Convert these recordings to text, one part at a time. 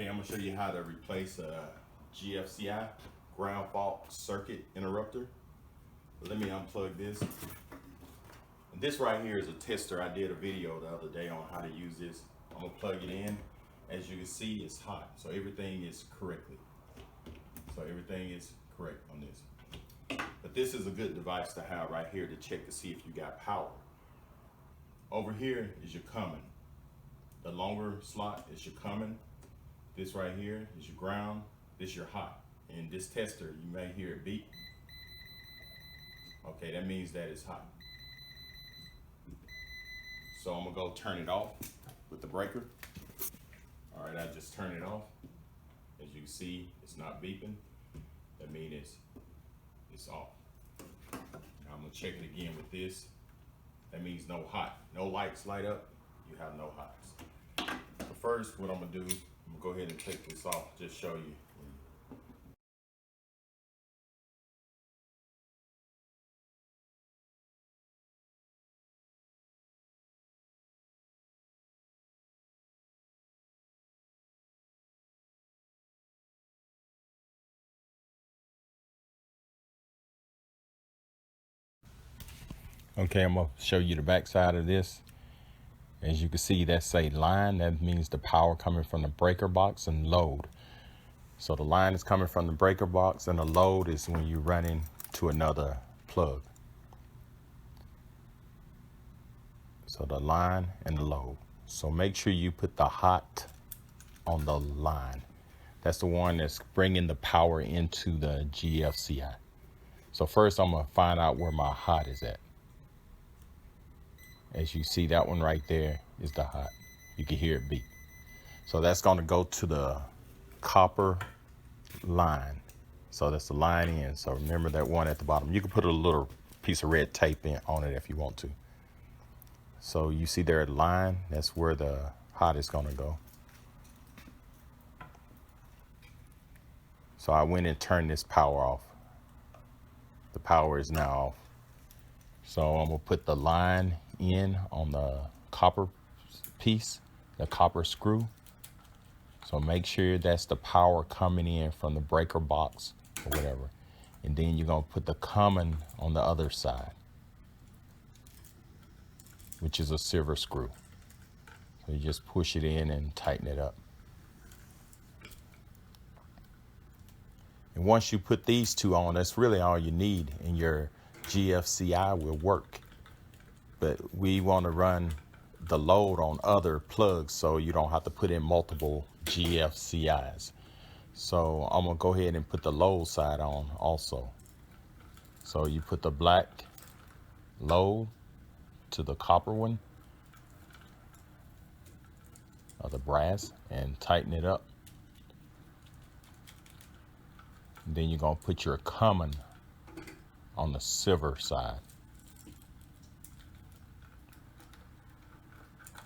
Okay, I'm gonna show you how to replace a GFCI, ground fault circuit interrupter. Let me unplug this. This right here is a tester. I did a video the other day on how to use this. I'm gonna plug it in. As you can see, it's hot, so everything is correctly. So everything is correct on this. But this is a good device to have right here to check to see if you got power. Over here is your common. The longer slot is your common. This right here is your ground. This your hot. And this tester, you may hear it beep. Okay, that means that it's hot. So I'm gonna go turn it off with the breaker. All right, I just turn it off. As you can see, it's not beeping. That means it's off. Now I'm gonna check it again with this. That means no hot. No lights light up, you have no hots. So first, what I'm gonna do, I'm gonna go ahead and take this off, just show you. Okay, I'm gonna show you the back side of this. As you can see, that's a line. That means the power coming from the breaker box and load. So the line is coming from the breaker box and the load is when you're running to another plug. So the line and the load. So make sure you put the hot on the line. That's the one that's bringing the power into the GFCI. So first I'm gonna find out where my hot is at. As you see, that one right there is the hot. You can hear it beep. So that's gonna go to the copper line. So that's the line in. So remember that one at the bottom. You can put a little piece of red tape on it if you want to. So you see there at line, that's where the hot is gonna go. So I went and turned this power off. The power is now off. So I'm gonna put the line in on the copper piece, the copper screw. So make sure that's the power coming in from the breaker box or whatever. And then you're gonna put the common on the other side, which is a silver screw. So you just push it in and tighten it up. And once you put these two on, that's really all you need, and your GFCI will work. But we want to run the load on other plugs so you don't have to put in multiple GFCIs. So I'm gonna go ahead and put the load side on also. So you put the black load to the copper one, or the brass, and tighten it up. And then you're gonna put your common on the silver side.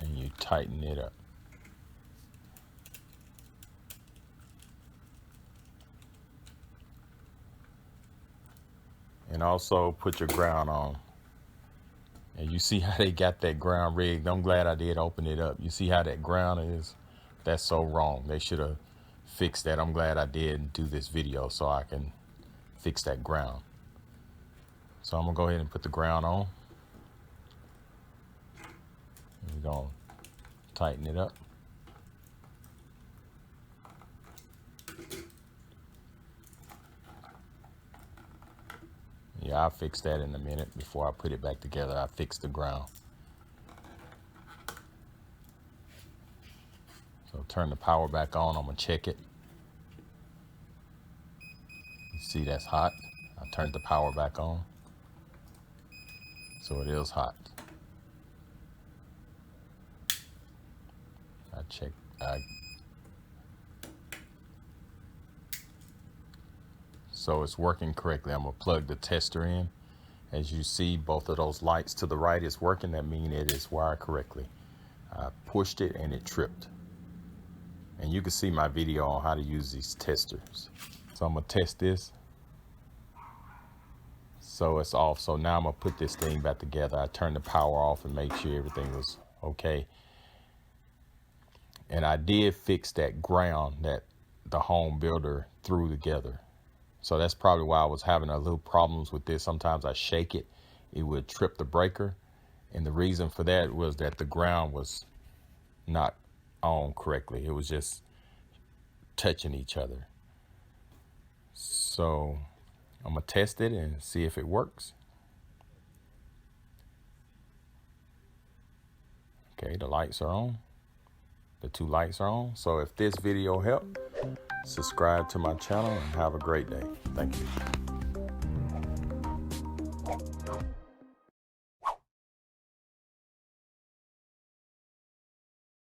And you tighten it up. And also put your ground on. And you see how they got that ground rigged. I'm glad I did open it up. You see how that ground is? That's so wrong. They should have fixed that. I'm glad I did do this video so I can fix that ground. So I'm gonna go ahead and put the ground on. And we're gonna tighten it up. Yeah, I'll fix that in a minute. Before I put it back together, I fix the ground. So turn the power back on. I'm gonna check it. You see that's hot. I turned the power back on. So it is hot. I check. So it's working correctly. I'm gonna plug the tester in. As you see, both of those lights to the right is working. That means it is wired correctly. I pushed it and it tripped. And you can see my video on how to use these testers. So I'm gonna test this. So it's off. So now I'm gonna put this thing back together. I turned the power off and make sure everything was okay. And I did fix that ground that the home builder threw together. So that's probably why I was having a little problems with this. Sometimes I shake it, it would trip the breaker. And the reason for that was that the ground was not on correctly. It was just touching each other. So I'm gonna test it and see if it works. Okay, the lights are on. The 2 lights are on. So if this video helped, subscribe to my channel and have a great day. Thank you.